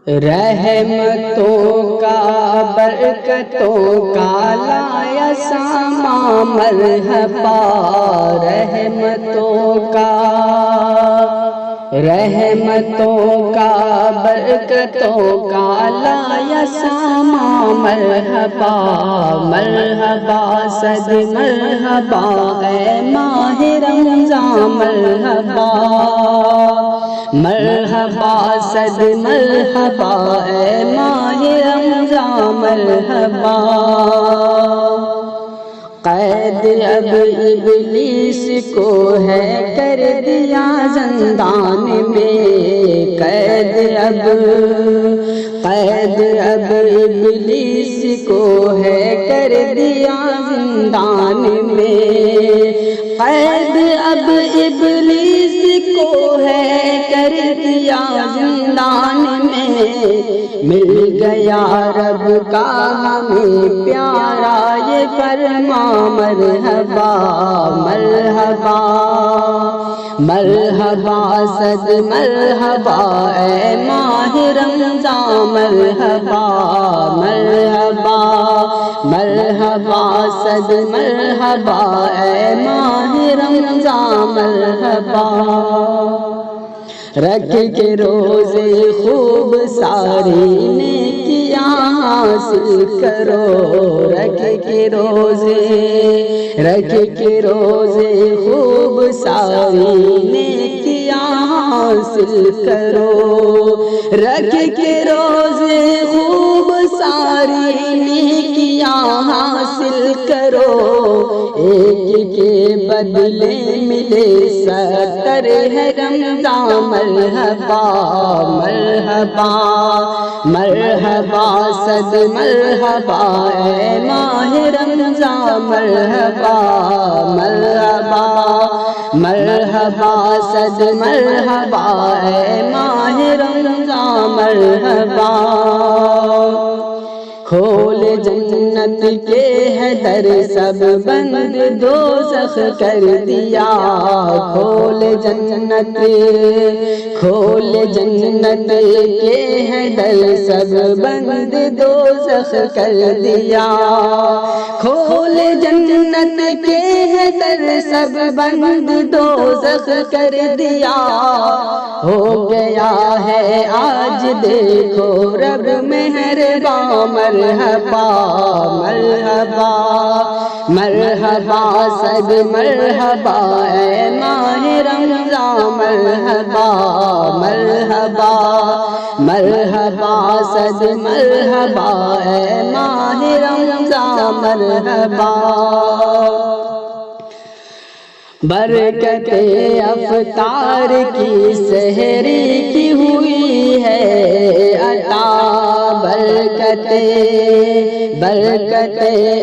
رحمتوں کا برکتوں کا لایا ساما مرحبا، رحمتوں کا برکتوں کا لایا ساما مرحبا، مرحبا صد مرحبا اے ماہ رمضان مرحبا، مرحبا صد مرحبا اے ماہ رمضان مرحبا۔ قید اب ابلیس کو ہے کر دیا زندان میں، قید اب ابلیس کو ہے کر دیا زندان میں، قید اب ابلیس کو ہے کر دیا زندان میں، مل گیا رب کا ہمیں پیارا یہ فرما مرحبا، مرحبا مرحبا صد مرحبا اے ماہ رمضان مرحبا، مرحبا مرحبا صد مرحبا اے ماہ رمضان مرحبا۔ رکھ کے روزے خوب ساری نیکیاں حاصل کرو، رکھ کے روزے خوب ساری نیکیاں حاصل کرو، رکھ کے روزے خوب ساری نیکیاں حاصل کرو، ایک کے بدلے ملے 70 ہے رمضان مرحبا، مرحبا مرحبا صد مرحبا اے ماہ رمضان مرحبا، مرحبا مرحبا صد مرحبا اے ماہ رمضان مرحبا۔ کھول جنت کے ہے در سب بند دوزخ کر دیا، کھول جنت کے ہے در سب بند دوزخ کر دیا، کھول جنت کے ہے در سب بند دوزخ کر دیا، ہو گیا ہے آج دیکھو رب مہربان مرحبا، مرحبا مرحبا صد مرحبا اے ماہ رمضان مرحبا، مرحبا مرحبا صد مرحبا اے ماہ رمضان مرحبا۔ برکتیں افطار کی سحری کی ہوئی ہے عطا، برکتیں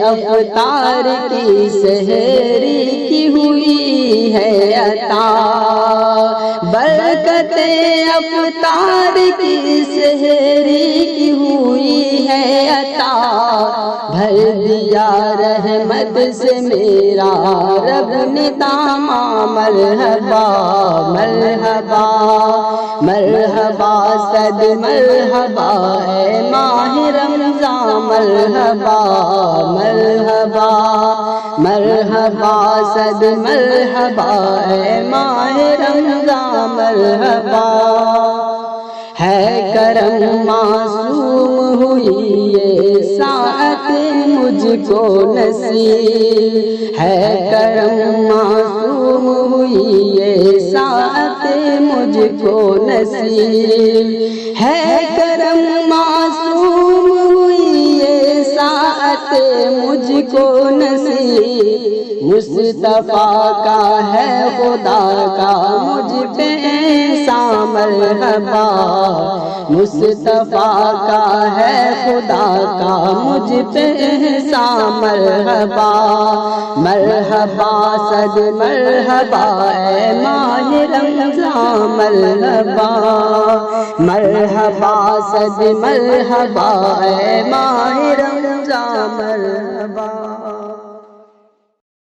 افطار کی سحری کی ہوئی ہے عطا، برکتیں افطار کی سحری کی ہوئی ہے عطا، بھر دیا رحمت سے میرا رب نے دامہ مرحبا، مرحبا مرحبا صد مرحبا اے ماہ رمضان مرحبا، مرحبا مرحبا صد مرحبا اے ماہ رمضان مرحبا۔ ہے کرم معصوم ہوئی یہ ساعت مجھ کو نصیب، ہے کرم معصوم ہوئی یہ ساعت مجھ کو نصیب، ہے کرم معصوم ہوئی یہ ساعت مجھ کو نصیب، مصطفیٰ کا ہے خدا کا مجھ پہ احسان مرحبا، مصطفیٰ کا ہے خدا کا مجھ پہ احسان مرحبا، مرحبا صد مرحبا اے ماہ رمضان مرحبا، مرحبا صد مرحبا اے ماہ رمضان مرحبا۔